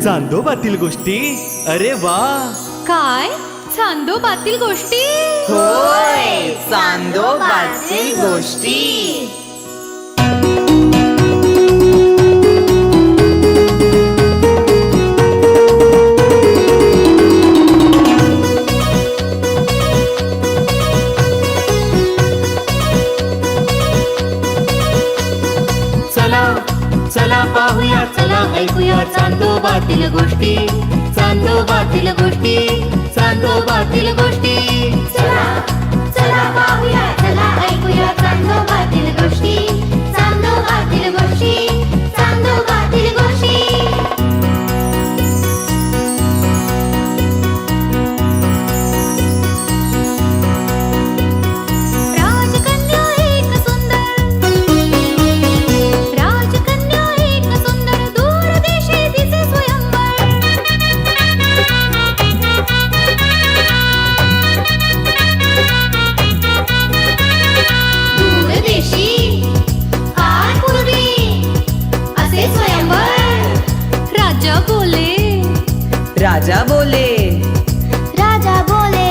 चांदोबातील गोष्टी. अरे वा. काय चांदोबातील गोष्टी? होय, चांदोबातील गोष्टी. चला चला पाहूया, चला ऐकूया चांदोबातील गोष्टी. चांदोबातील गोष्टी, चांदोबातील गोष्टी. चला चला पाहूया, चला ऐकूया चांदोबातील गोष्टी. चांदोबातील गोष्टी, चांदोबातील गोष्टी. राजकन्या एक सुंदर, राजकन्या एक सुंदर, दूरदेशी दिसे स्वयंवर. दूरदेशी फार पूर्वी असे स्वयंवर. राजा बोले, राजा बोले, राजा बोले.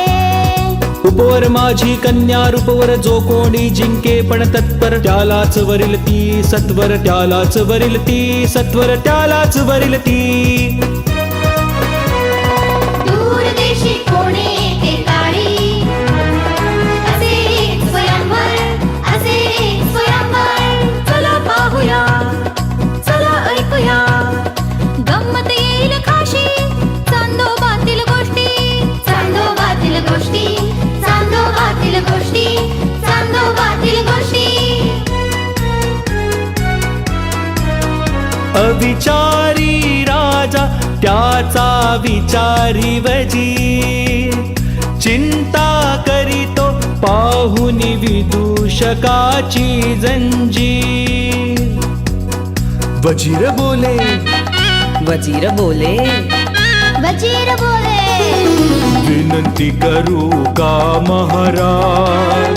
रूपवर माझी कन्या, रूपवर जो कोणी जिंके पण तत्पर, त्यालाच वरील ती सत्वर, त्यालाच वरील ती सत्वर, त्यालाच वरील ती. दूरदेशी कोणी एके काळी असे एक स्वयंवर, असे एक स्वयंवर. चला पाहूया, चला ऐकूया, गंमत येईल खाशी चांदोबातील गोष्टी. चांदोबातील गोष्टी, चांदोबातील गोष्टी, चांदोबातील गोष्टी. अविचारी राजा त्याचा विचारी वजीर, चिंता करीतो पाहुनी विदूषकाची जंजीर. वजीर बोले, वजीर बोले, वजीर बोले. विनंती करू का महाराज,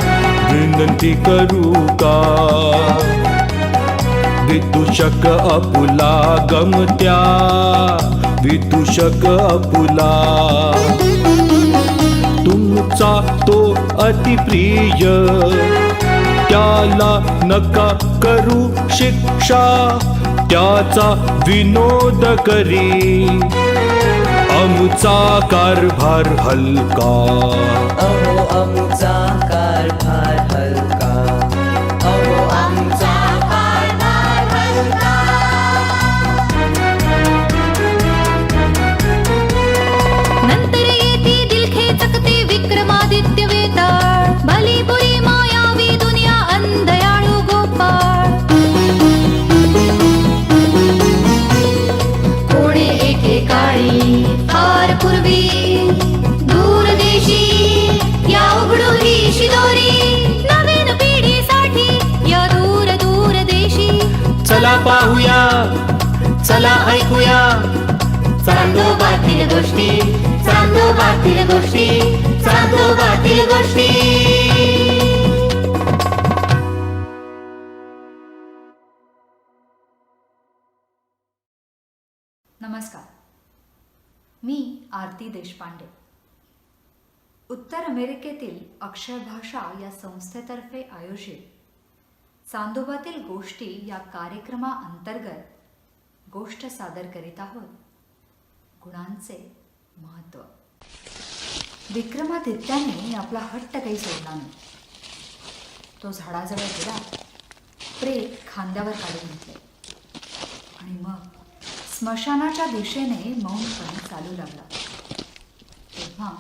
विनंती करू का. विदूषक अपुला गमत्या, विदूषक अपुला. तुमचा तो अतिप्रिय, त्याला नका करू शिक्षा, त्याचा विनोद करी आमचा कारभार हलका. अहो आमचा कारभार हलका, अहो आमचा कारभार हलका. नंतर येते दिलखे चकते विक्रमादित्य वेताळ, भलीपुरी मायावी दुनिया अंधयाळू गोपाळ. कोणी एके काळी फार पूर्वी दूरदेशी या उघडू ही शिदोरी. नवीन पिढीसाठी या दूर दूर देशी. चला पाहूया, चला ऐकूया चांदोबातील गोष्टी, चांदोबातील गोष्टी, चांदोबातील गोष्टी. नमस्कार, मी आरती देशपांडे. उत्तर अमेरिकेतील अक्षरभाषा या संस्थेतर्फे आयोजित चांदोबातील गोष्टी या कार्यक्रमाअंतर्गत गोष्ट सादर करीत आहोत. गुणांचे महत्त्व. विक्रमादित्याने आपला हट्ट काही सोडला नाही. तो झाडाजवळ गेला, प्रेत खांद्यावर काढून घेतले आणि मग स्मशानाच्या दिशेने मौनपणे चालू लागला. तेव्हा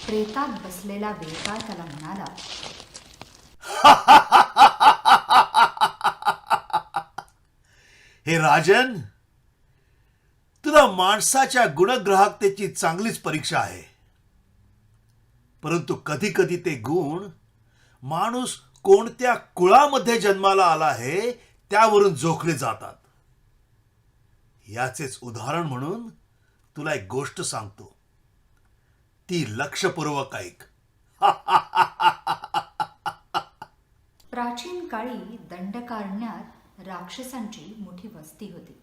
प्रेतात बसलेला वेताळ त्याला म्हणाला, हे राजन, तुला माणसाच्या गुणग्राहकतेची चांगलीच परीक्षा आहे. परंतु कधी कधी ते गुण माणूस कोणत्या कुळामध्ये जन्माला आला आहे त्यावरून जोखले जातात. याचेच उदाहरण म्हणून तुला एक गोष्ट सांगतो, ती लक्षपूर्वक ऐक. प्राचीन काळी दंडकारण्यात राक्षसांची मोठी वस्ती होती.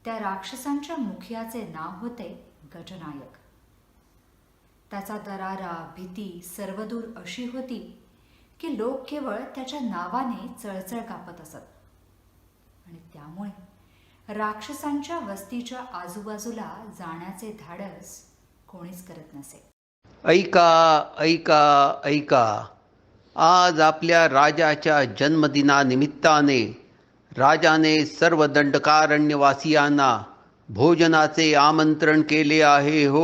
त्या राक्षसांच्या मुखियाचे नाव होते गजनायक. त्याचा दरारा, भीती सर्वदूर अशी होती की लोक केवळ त्याच्या नावाने चळचळ कापत असत. आणि त्यामुळे राक्षसांच्या वस्तीच्या आजूबाजूला जाण्याचे धाडस कोणीच करत नसे. ऐका ऐका ऐका, आज आपल्या राजाच्या जन्मदिनानिमित्ताने राजाने सर्व दंडकारण्यवासियांना भोजनाचे आमंत्रण केले आहे हो.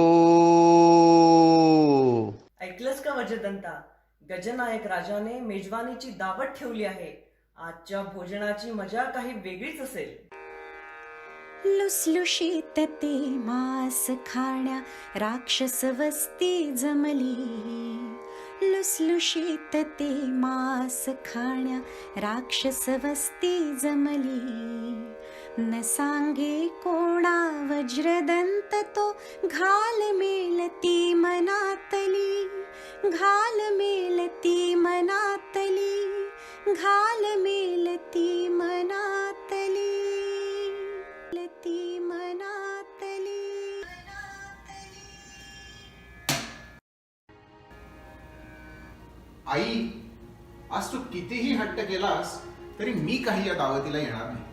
ऐकलंस का वज्रदंता? गजनायक राजाने मेजवानीची दावत ठेवली आहे. आजच्या भोजनाची मजा काही वेगळीच असेल. लुसलुशीत ते मांस खाण्या राक्षस वस्ती जमली. लुसलुशीत ते मांस खाण्या राक्षस वस्ती जमली. न सांगे कोणा वज्रदंत तो घाल मेलती मनातली. घाल मेलती मनातली. घाल मेलती मनातली. ती मनातली. आई, आज तू कितीही हट्ट केलास तरी मी काही या दावतीला येणार नाही.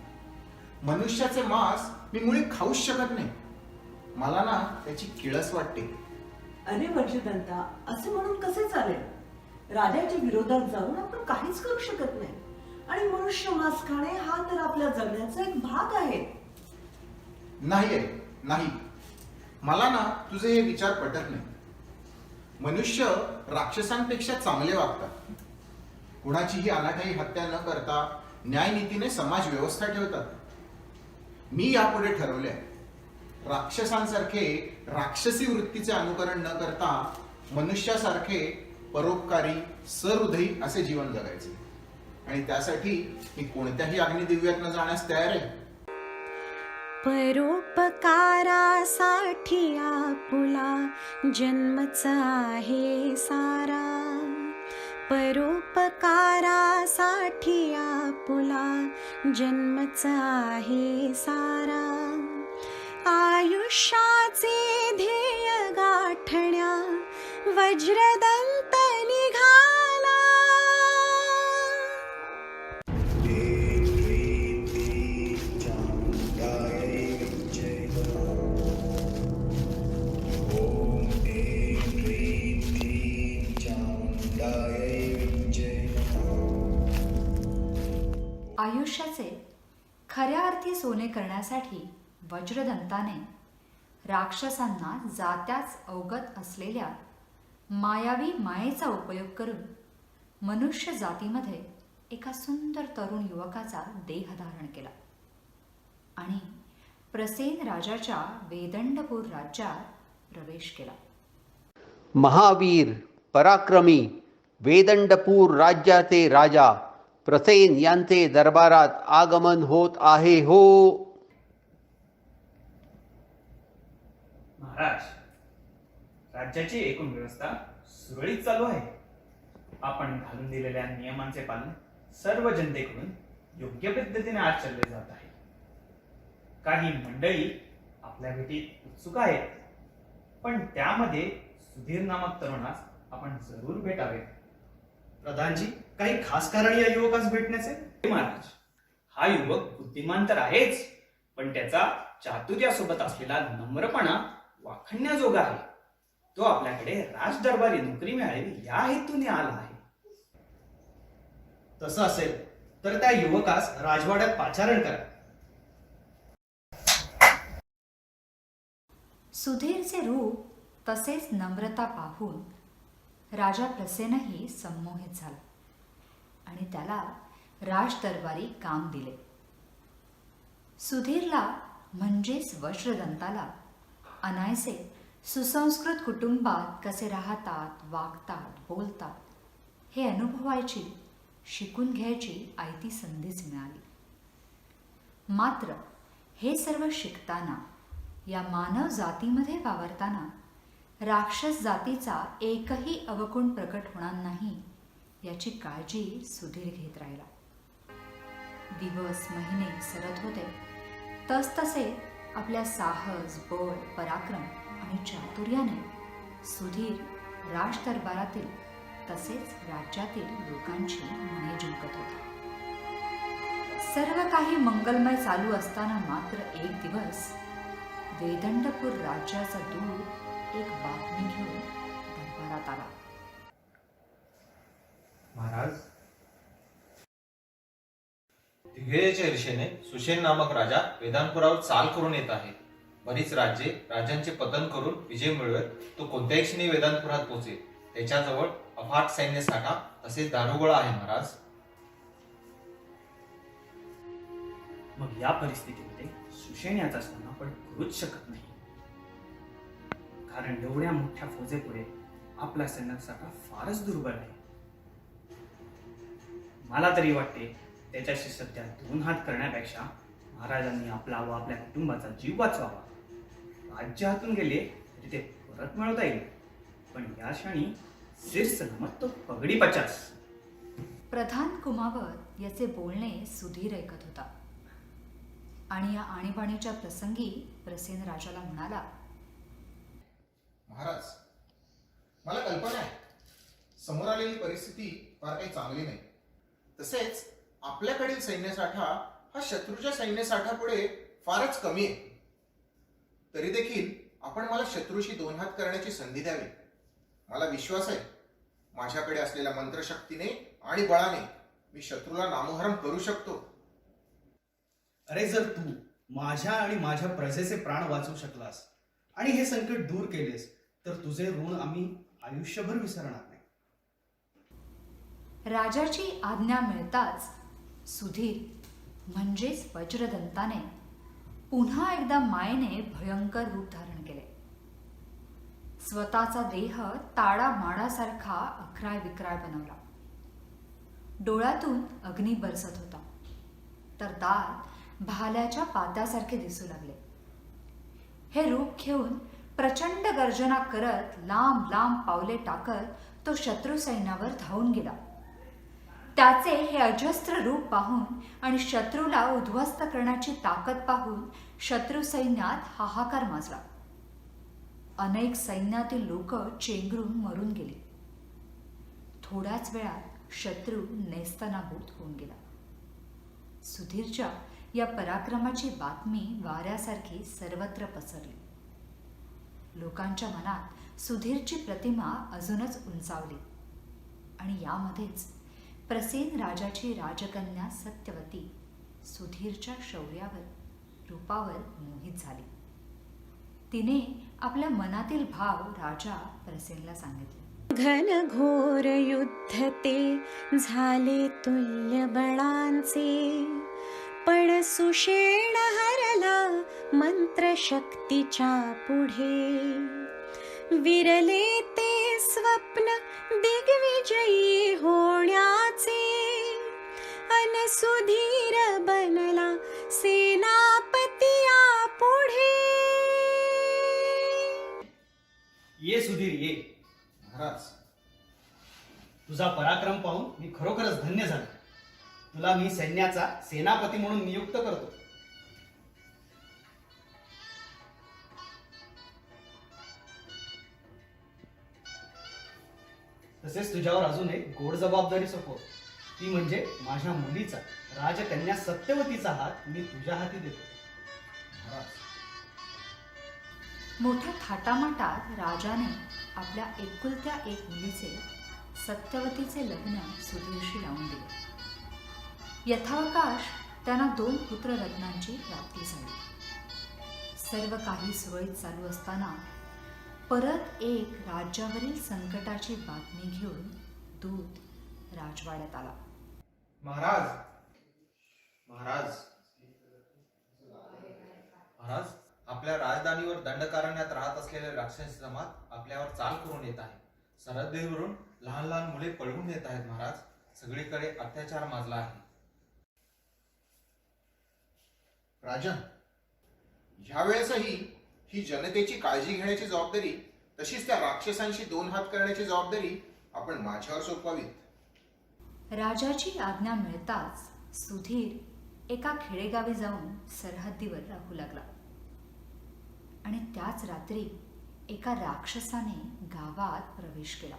मनुष्याचे मांस मी मुळे खाऊच शकत नाही. मला ना त्याची किळस वाटते. अरे वज्रदंता, असे म्हणून कसे चालेल? राजाच्या विरोधात जाऊन आपण काहीच करू शकत नाही. आणि मनुष्य मांस खाणे हा तर आपल्या जगण्याचा एक भाग आहे. नाही आहे, नाही. मला ना तुझे हे विचार पटत नाही. मनुष्य राक्षसांपेक्षा चांगले वागतात. कुणाचीही अनाठाई हत्या न करता न्यायनीतीने समाज व्यवस्था ठेवतात. मी यापुढे ठरवले आहे, राक्षसांसारखे राक्षसी वृत्तीचे अनुकरण न करता मनुष्यासारखे परोपकारी, सहृदयी असे जीवन जगायचे. आणि त्यासाठी मी कोणत्याही अग्निदिव्यातनं जाण्यास तयार आहे. परोपकारासाठी आपुला जन्मच आहे सारा. परोपकारासाठी आपुला जन्मच आहे सारा. आयुष्याचे ध्येय गाठण्या वज्रदंत निघाला. आयुष्याचे खऱ्या अर्थी सोने करण्यासाठी वज्रदंताने राक्षसांना जात्याच अवगत असलेल्या मायावी मायेचा उपयोग करून मनुष्य जातीमध्ये एका सुंदर तरुण युवकाचा देह धारण केला आणि प्रसेन राजाच्या वेदंडपूर राज्यात प्रवेश केला. महावीर, पराक्रमी, वेदंडपूर राज्याचे राजा प्रसेन यांचे दरबारात आगमन होत आहे हो. महाराज, राज्याची एकूण व्यवस्था सुरळीत चालू आहे. आपण घालून दिलेल्या नियमांचे पालन सर्व जनतेकडून योग्य पद्धतीने आचरले जात आहे. काही मंडळी आपल्या भेटीत उत्सुक आहेत, पण त्यामध्ये सुधीर नामक तरुणास आपण जरूर भेटावे. प्रधानजी, काही खास कारण या युवकास भेटण्याचे? महाराज, हा युवक बुद्धिमान तर आहेच, पण त्याचा चातुर्यासोबत असलेला नम्रपणा वाखण्याजोगा आहे. तो आपल्याकडे राजदरबारी नोकरी मिळावी या हेतूने आला आहे. तसं असेल तर त्या युवकास राजवाड्यात पाचारण करा. सुधीरचे रूप तसेच नम्रता पाहून राजा प्रसेनही संमोहित झाला आणि त्याला राजदरबारी काम दिले. सुधीरला म्हणजेच वज्रदंताला अनायसे सुसंस्कृत कुटुंबात कसे राहतात, वागतात, बोलतात हे अनुभवायची, शिकून घ्यायची आयती संधीच मिळाली. मात्र हे सर्व शिकताना, या मानव जातीमध्ये वावरताना राक्षस जातीचा एकही अवगुण प्रकट होणार नाही याची काळजी सुधीर घेत राहिला. दिवस महिने सरत होते, तसतसे आपल्या साहस, बळ, पराक्रम आणि चातुर्याने सुधीर राज दरबारातील तसेच राज्यातील लोकांची मने जिंकत होता. सर्व काही मंगलमय चालू असताना मात्र एक दिवस वेदंडपूर राज्याचा दूत एक बातमी घेऊन दरबारात आला. महाराज, दिग्विजयाच्या ईर्षेने सुषेण नामक राजा वेदांतपुरावर चाल करून येत आहे. बरीच राज्यांचे पतन करून विजय मिळवत तो कोणत्याही क्षणी वेदांतपुरात पोहोचेल. त्याच्याजवळ अफाट सैन्य साठा तसेच दारुगोळा आहे महाराज. मग या परिस्थितीमध्ये सुषेण याचा असताना आपण करूच शकत नाही, कारण एवढ्या मोठ्या फौजेपुढे आपला सैन्यसाठा फारच दुर्बल आहे. मला तरी वाटते त्याच्याशी सध्या दोन हात करण्यापेक्षा महाराजांनी आपला व आपल्या कुटुंबाचा जीव वाचवावा. राज्य हातून गेले तरी ते परत मिळवता येईल, पण या क्षणी शीर्ष नमत तो पगडी 50. प्रधान कुमावत याचे बोलणे सुधीर ऐकत होता आणि या आणीबाणीच्या प्रसंगी प्रसेन राजाला म्हणाला, महाराज, मला कल्पना आहे समोर आलेली परिस्थिती फार काही चांगली नाही. तसेच आपल्याकडील सैन्यसाठा हा शत्रूच्या सैन्यसाठापुढे फारच कमी आहे. तरी देखील आपण मला शत्रूशी दोन हात करण्याची संधी द्यावी. मला विश्वास आहे माझ्याकडे असलेल्या मंत्रशक्तीने आणि बळाने मी शत्रूला नामोहरम करू शकतो. अरे, जर तू माझ्या आणि माझ्या प्रजेचे प्राण वाचवू शकलास आणि हे संकट दूर केलेस तर तुझे ऋण आम्ही आयुष्यभर विसरणार नाही. राजाची आज्ञा मिळताच सुधीर म्हणजेच वज्रदंताने पुन्हा एकदा मायेने भयंकर रूप धारण केले. स्वतःचा देह ताडा माडासारखा अकराय विक्राय बनवला. डोळ्यातून अग्नी बरसत होता, तर दात भाल्याच्या पात्यासारखे दिसू लागले. हे रूप घेऊन प्रचंड गर्जना करत लांब लांब पावले टाकत तो शत्रू सैन्यावर धावून गेला. त्याचे हे अजस्त्र रूप पाहून आणि शत्रूला उद्ध्वस्त करण्याची ताकद पाहून शत्रू सैन्यात हाहाकार माजला. अनेक सैन्यातील लोक चेंगरून मरून गेली. थोड्याच वेळात शत्रू नेस्तनाबूत होऊन गेला. सुधीरच्या या पराक्रमाची बातमी वाऱ्यासारखी सर्वत्र पसरली. लोकांच्या मनात सुधीरची प्रतिमा अजूनच उंचावली आणि यामध्येच प्रसेन राजाची राजकन्या सत्यवती सुधीरच्या शौर्यावर, रूपावर मोहित झाली. तिने आपल्या मनातील भाव राजा प्रसेनला सांगितले. घन घोर युद्ध ते झाले तुल्य बळांचे, पण सुषेण हरला मंत्र शक्तीच्या पुढे. विरले ते स्वप्न दिग्विजयी होण्याचे, अन सुधीर बनला सेनापती पुढे. ये सुधीर, ये. महाराज, तुझा पराक्रम पाहून मी खरोखरच धन्य झालो. तुला मी सैन्याचा सेनापती म्हणून नियुक्त करतो. तसेच तुझ्यावर अजून एक गोड जबाबदारी सोपवतो, ती म्हणजे माझ्या मुलीचा, राजकन्या सत्यवतीचा हात मी तुझ्या हाती देतो. महाराज, मोठ्या थाटामाटात राजाने आपल्या एकुलत्या एक मुलीचे, सत्यवतीचे लग्न सुधीरशी लावून दिले. यथावकाश त्यांना 2 पुत्ररत्नांची प्राप्ती झाली. सर्व काही सुरळीत चालू असताना परत एक राज्यावरील संकटाची बातमी घेऊन दूत राजवाड्यात आला. महाराज, महाराज, महाराज, आपल्या राजधानीवर दंडकारण्यात राहत असलेले राक्षसी जमात आपल्यावर चाल करून येत आहे. सरहद्दीवरून लहान लहान मुले पळवून येत आहेत. महाराज, सगळीकडे अत्याचार माजला आहे. राजन, ह्यावेळेसही ही जनतेची काळजी घेण्याची जबाबदारी, तशीच त्या राक्षसांशी दोन हात करण्याची जबाबदारी आपण माझ्यावर सोपवावी. राजाची आज्ञा मिळताच सुधीर एका खेडेगावी जाऊन सरहद्दीवर राहू लागला. आणि त्याच रात्री एका राक्षसाने गावात प्रवेश केला.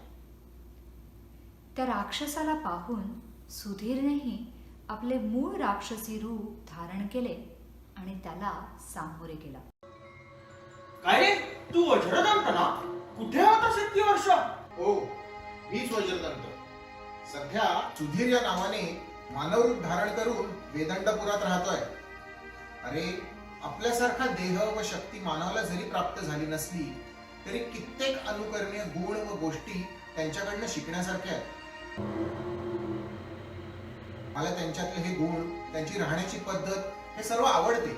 त्या राक्षसाला पाहून सुधीरनेही आपले मूळ राक्षसी रूप धारण केले आणि त्याला सामोरे गेला. काय रे, तू वज्रदंत ना? कुठे होतास इतकी वर्ष? हो, मीच वज्रदंत. सध्या सुधीर या नावाने मानव रूप धारण करून वेदंडपुरात राहतोय. अरे, आपल्यासारखा देह व शक्ती मानवाला जरी प्राप्त झाली नसली तरी कित्येक अनुकरणीय गुण व गोष्टी त्यांच्याकडनं शिकण्यासारख्या आहेत. मला त्यांच्यातले हे गुण, त्यांची राहण्याची पद्धत हे सर्व आवडते.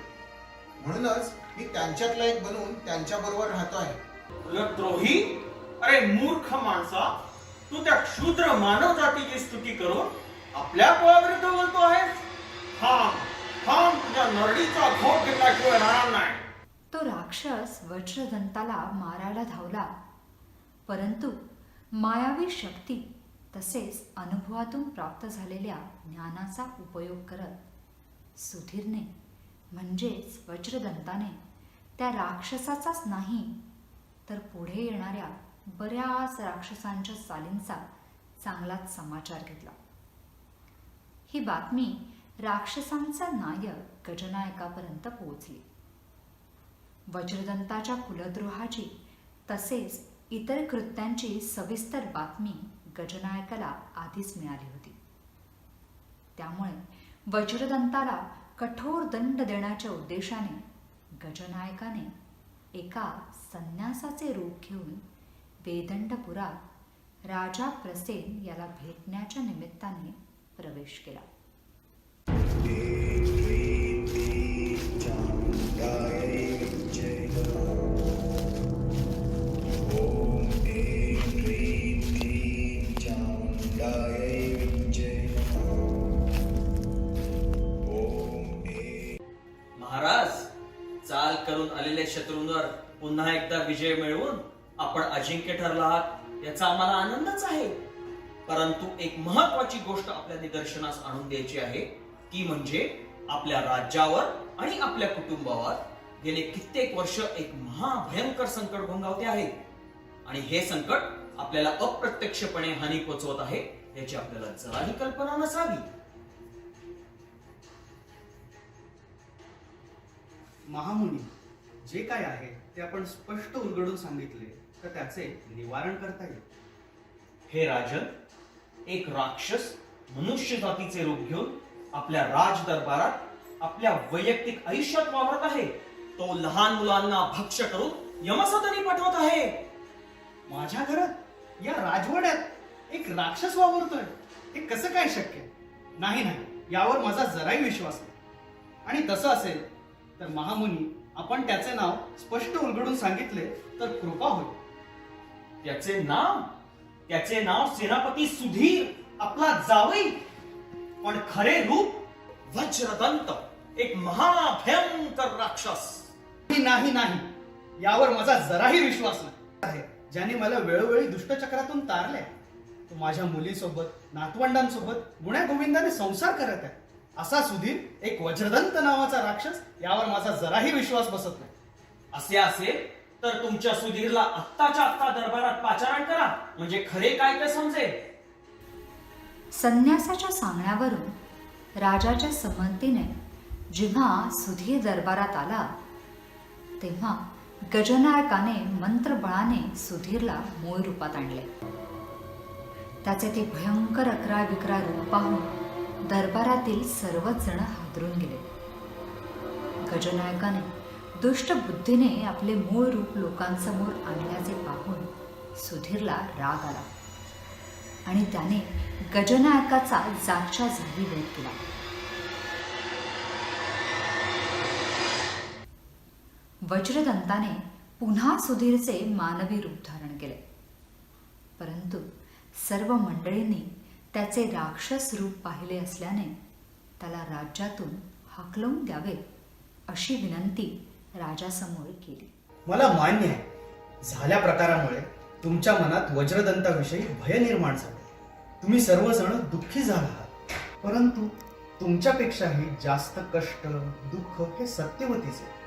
म्हणूनच मी त्यांच्यातला एक बनून त्यांच्या बरोबर राहतो आहे. द्रोही, अरे मूर्ख माणसा, तू त्या क्षुद्र मानव जातीची स्तुती करून आपल्या कुळाविरुद्ध बोलतो आहेस? तुझ्या नरडीचा घोट घेतल्याशिवाय राहणार नाही. तो राक्षस वज्रदंताला मारायला धावला, परंतु मायावी शक्ती तसेच अनुभवातून प्राप्त झालेल्या ज्ञानाचा उपयोग करत सुधीरने म्हणजेच वज्रदंताने त्या राक्षसाचाच नाही तर पुढे येणाऱ्या बऱ्याच राक्षसांच्या चालींचा चांगलाच समाचार घेतला. ही बातमी राक्षसांचा नायक गजनायकापर्यंत पोहोचली. वज्रदंताच्या कुलद्रोहाची तसेच इतर कृत्यांची सविस्तर बातमी गजनायकाला आधीच मिळाली होती. त्यामुळे वज्रदंताला कठोर दंड देण्याच्या उद्देशाने गजनायकाने एका संन्यासाचे रूप घेऊन वेदंडपुरात राजा प्रसेन याला भेटण्याच्या निमित्ताने प्रवेश केला. महाराज, चाल करून आलेल्या शत्रूंवर पुन्हा एकदा विजय मिळवून आपण अजिंक्य ठरला आहात याचा आम्हाला आनंदच आहे. परंतु एक महत्वाची गोष्ट आपल्या निदर्शनास आणून द्यायची आहे, ती म्हणजे आपल्या राज्यावर आणि आपल्या कुटुंबावर गेले कित्येक वर्ष एक महाभयंकर संकट घोंगावते आहे आणि हे संकट आपल्याला अप्रत्यक्षपणे हानी पोचवत आहे याची आपल्याला जराही कल्पना नसावी. महामुनी, जे काय आहे ते आपण स्पष्ट उलगडून सांगितले तर त्याचे निवारण करता येईल. हे राजन, एक राक्षस मनुष्य जातीचे रूप घेऊन आपल्या राज दरबारात आपल्या वैयक्तिक आयुष्यात वावरत आहे. तो लहान मुलांना भक्ष्य करून यमसदनी पाठवत आहे. माझ्या घरात या राजवाड्यात एक राक्षस वावरतोय, हे कसं काय शक्य? नाही नाही, यावर माझा जराही विश्वास नाही. आणि तसं असेल तर महामुनी, आपण त्याचे नाव स्पष्ट उलगडून सांगितले तर कृपा होईल. त्याचे नाव सेनापती सुधीर, आपला जावई, पण खरे रूप वज्रदंत, एक महाभयंकर राक्षस. नाही नाही, यावर माझा जराही विश्वास नाही. ज्याने मला वेळोवेळी दुष्टचक्रातून तारले, तो माझ्या मुलीसोबत, नातवंडांसोबत गुण्या गोविंदाने संसार करत आहे. असा सुधीर, एक वज्रदंत नावाचा राक्षस, यावर माझा जराही विश्वास बसत नाही. असे असेल तर तुमच्या सुधीरला आत्ताच्या आत्ता दरबारात पाचारण करा, म्हणजे खरे काय ते समजेल. संन्यासाच्या सांगण्यावरून राजाच्या संमतीने जेव्हा सुधीर दरबारात आला तेव्हा गजनायकाने मंत्रबळाने सुधीरला मूळ रूपात आणले. त्याचे ते भयंकर अकरा विकरा रूप पाहून दरबारातील सर्वच जण हादरून गेले. गजनायकाने दुष्ट बुद्धीने आपले मूळ रूप लोकांसमोर आणल्याचे पाहून सुधीरला राग आला आणि त्याने गजनायकाचा जागच्या जागी वध केला. वज्रदंताने पुन्हा सुधीरचे मानवी रूप धारण केले, परंतु सर्व मंडळींनी त्याचे राक्षस रूप पाहिले असल्याने त्याला राज्यातून हाकलवून द्यावे अशी विनंती राजासमोर केली. मला मान्य आहे, झाल्या प्रकारामुळे तुमच्या मनात वज्रदंताविषयी भय निर्माण झाले. तुम्ही सर्वजण दुःखी झाला आहात, परंतु तुमच्यापेक्षाही जास्त कष्ट दुःख हे सत्यवतीचे.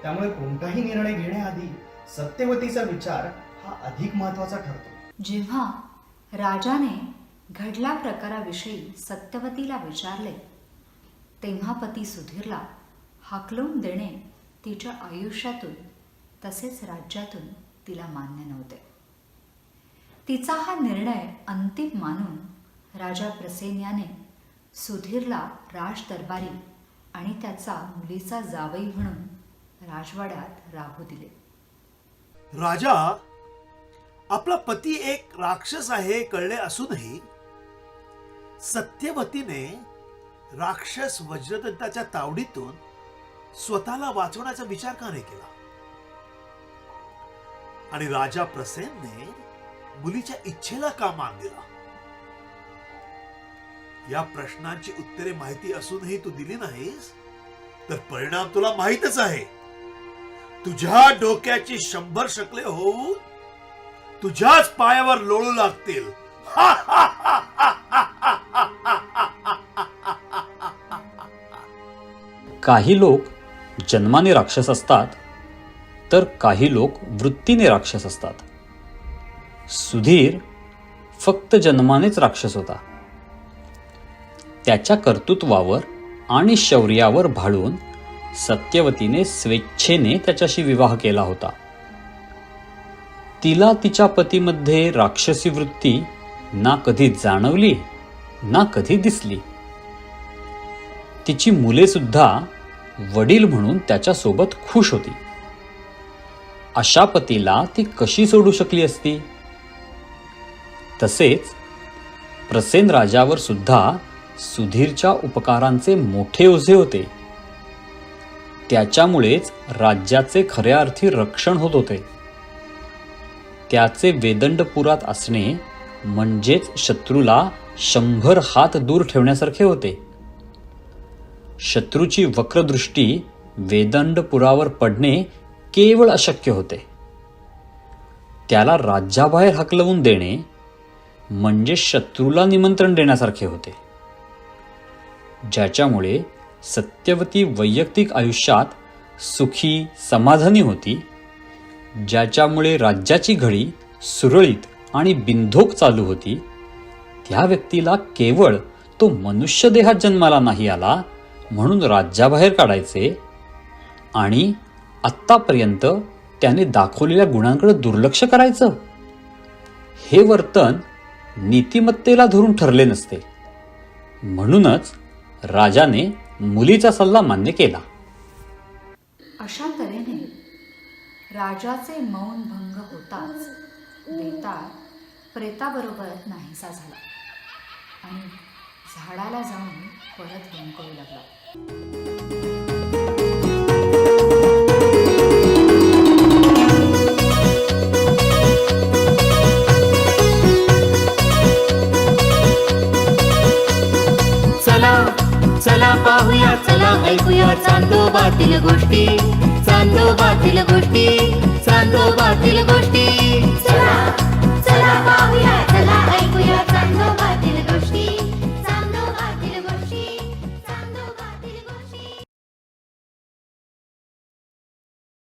त्यामुळे कोणताही निर्णय घेण्याआधी सत्यवतीचा विचार हा अधिक महत्वाचा ठरतो. जेव्हा राजाने घडल्या प्रकाराविषयी सत्यवतीला विचारले तेव्हा पती सुधीरला हाकलून देणे तिच्या आयुष्यातून तसेच राज्यातून तिला मान्य नव्हते. तिचा हा निर्णय अंतिम मानून राजा प्रसेन याने सुधीरला राज दरबारी आणि त्याचा मुलीचा जावई म्हणून राजवाड्यात राहू दिले. राजा, आपला पती एक राक्षस आहे कळले असूनही सत्यवतीने राक्षस वज्रदंताच्या तावडीतून स्वतःला वाचवण्याचा विचार का नाही केला? आणि राजा प्रसेनने मुलीच्या इच्छेला का मान दिला? या प्रश्नांची उत्तरे माहिती असूनही तू दिली नाहीस तर परिणाम तुला माहीतच आहे. तुझ्या डोक्याची 100 शकले होऊन तुझ्याच पायावर लोळू लागतील. काही लोक जन्माने राक्षस असतात तर काही लोक वृत्तीने राक्षस असतात. सुधीर फक्त जन्मानेच राक्षस होता. त्याच्या कर्तृत्वावर आणि शौर्यावर भाळून सत्यवतीने स्वेच्छेने त्याच्याशी विवाह केला होता. तिला तिच्या पतीमध्ये राक्षसी वृत्ती ना कधी जाणवली ना कधी दिसली. तिची मुले सुद्धा वडील म्हणून त्याच्यासोबत खुश होती. अशा पतीला ती कशी सोडू शकली असती? तसेच प्रसेन राजावर सुद्धा सुधीरच्या उपकारांचे मोठे ओझे होते. त्याच्यामुळेच राज्याचे खऱ्या अर्थी रक्षण होत होते. त्याचे वेदंडपुरात असणे म्हणजेच शत्रूला 100 हात दूर ठेवण्यासारखे होते. शत्रूची वक्रदृष्टी वेदंडपुरावर पडणे केवळ अशक्य होते. त्याला राज्याबाहेर हकलवून देणे म्हणजे शत्रूला निमंत्रण देण्यासारखे होते. ज्याच्यामुळे सत्यवती वैयक्तिक आयुष्यात सुखी समाधानी होती, ज्याच्यामुळे राज्याची घडी सुरळीत आणि बिनधोक चालू होती, त्या व्यक्तीला केवळ तो मनुष्य देहात जन्माला नाही आला म्हणून राज्याबाहेर काढायचे आणि आत्तापर्यंत त्याने दाखवलेल्या गुणांकडे दुर्लक्ष करायचं, हे वर्तन नीतिमत्तेला धरून ठरले नसते. म्हणूनच राजाने मुलीचा सल्ला मान्य केला. अशा तऱ्हेने राजाचे मौन भंग होताच बेताळ प्रेताबरोबर नाहीसा झाला आणि झाडाला जाऊन परत लोंबकळू लागला. चला चला पाहूया, चला ऐकूया चांदोबातील गोष्टी, चांदोबातील गोष्टी, चांदोबातील